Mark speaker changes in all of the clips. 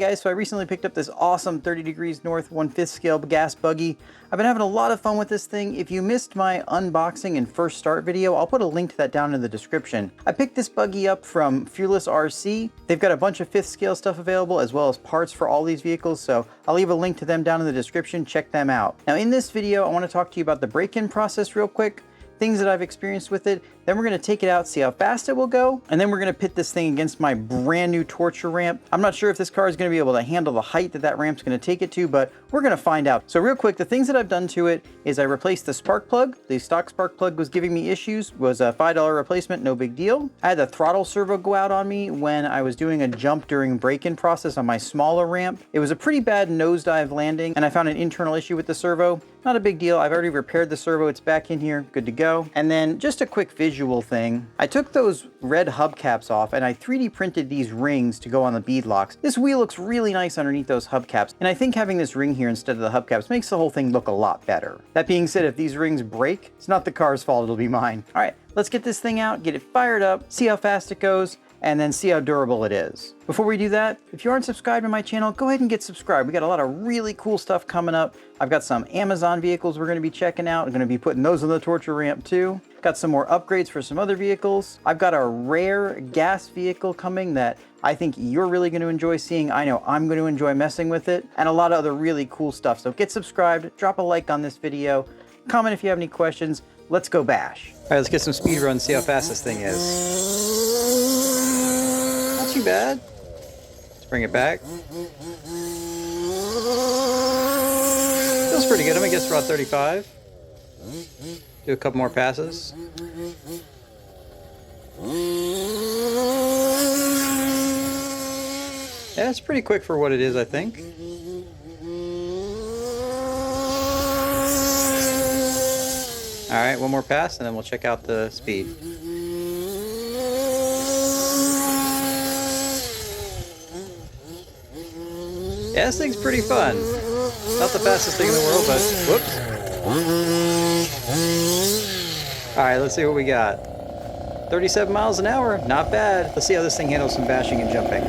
Speaker 1: guys, so I recently picked up this awesome 30 Degrees North 1/5 scale gas buggy. I've been having a lot of fun with this thing. If you missed my unboxing and first start video, I'll put a link to that down in the description. I picked this buggy up from Fearless RC. They've got a bunch of 5th scale stuff available as well as parts for all these vehicles, so I'll leave a link to them down in the description. Check them out. Now in this video, I want to talk to you about the break-in process real quick, things that I've experienced with it, then we're gonna take it out, see how fast it will go, and then we're gonna pit this thing against my brand new torture ramp. I'm not sure if this car is gonna be able to handle the height that ramp's gonna take it to, but we're gonna find out. So real quick, the things that I've done to it is I replaced the spark plug. The stock spark plug was giving me issues, was a $5 replacement, no big deal. I had the throttle servo go out on me when I was doing a jump during break-in process on my smaller ramp. It was a pretty bad nosedive landing, and I found an internal issue with the servo. Not a big deal. I've already repaired the servo. It's back in here, good to go. And then just a quick visual thing. I took those red hubcaps off and I 3D printed these rings to go on the bead locks. This wheel looks really nice underneath those hubcaps. And I think having this ring here instead of the hubcaps makes the whole thing look a lot better. That being said, if these rings break, it's not the car's fault, it'll be mine. All right, let's get this thing out, get it fired up, see how fast it goes, and then see how durable it is. Before we do that, if you aren't subscribed to my channel, go ahead and get subscribed. We got a lot of really cool stuff coming up. I've got some Amazon vehicles we're gonna be checking out. I'm gonna be putting those on the torture ramp too. Got some more upgrades for some other vehicles. I've got a rare gas vehicle coming that I think you're really gonna enjoy seeing. I know I'm gonna enjoy messing with it, and a lot of other really cool stuff. So get subscribed, drop a like on this video, comment if you have any questions. Let's go bash. All right, let's get some speed runs, see how fast this thing is. Not too bad. Let's bring it back. Feels pretty good. I'm gonna guess around 35. Do a couple more passes. Yeah, it's pretty quick for what it is, I think. All right, one more pass and then we'll check out the speed. Yeah, this thing's pretty fun. Not the fastest thing in the world, but whoops. All right, let's see what we got. 37 miles an hour, not bad. Let's see how this thing handles some bashing and jumping.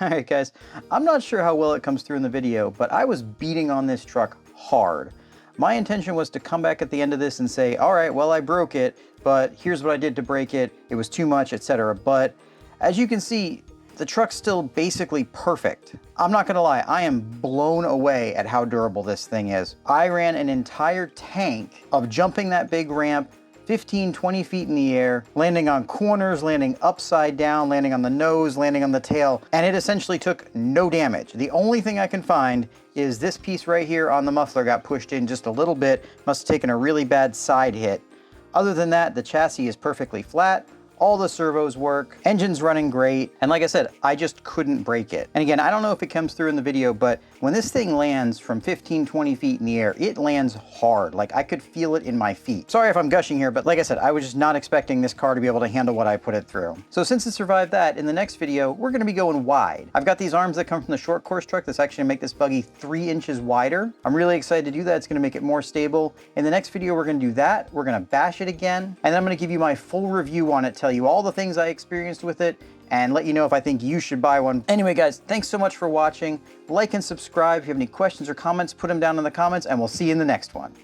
Speaker 1: Alright guys, I'm not sure how well it comes through in the video, but I was beating on this truck hard. My intention was to come back at the end of this and say, alright, well I broke it, but here's what I did to break it, it was too much, etc. But as you can see, the truck's still basically perfect. I'm not gonna lie, I am blown away at how durable this thing is. I ran an entire tank of jumping that big ramp 15, 20 feet in the air, landing on corners, landing upside down, landing on the nose, landing on the tail, and it essentially took no damage. The only thing I can find is this piece right here on the muffler got pushed in just a little bit, must have taken a really bad side hit. Other than that, the chassis is perfectly flat. All the servos work, engine's running great, and like I said, I just couldn't break it. And again, I don't know if it comes through in the video, but when this thing lands from 15, 20 feet in the air, it lands hard. Like I could feel it in my feet. Sorry if I'm gushing here, but like I said, I was just not expecting this car to be able to handle what I put it through. So since it survived that, in the next video, we're gonna be going wide. I've got these arms that come from the short course truck that's actually gonna make this buggy 3 inches wider. I'm really excited to do that. It's gonna make it more stable. In the next video, we're gonna do that. We're gonna bash it again, and then I'm gonna give you my full review on it, tell you all the things I experienced with it, and let you know if I think you should buy one. Anyway guys, thanks so much for watching. Like and subscribe. If you have any questions or comments, put them down in the comments, and we'll see you in the next one.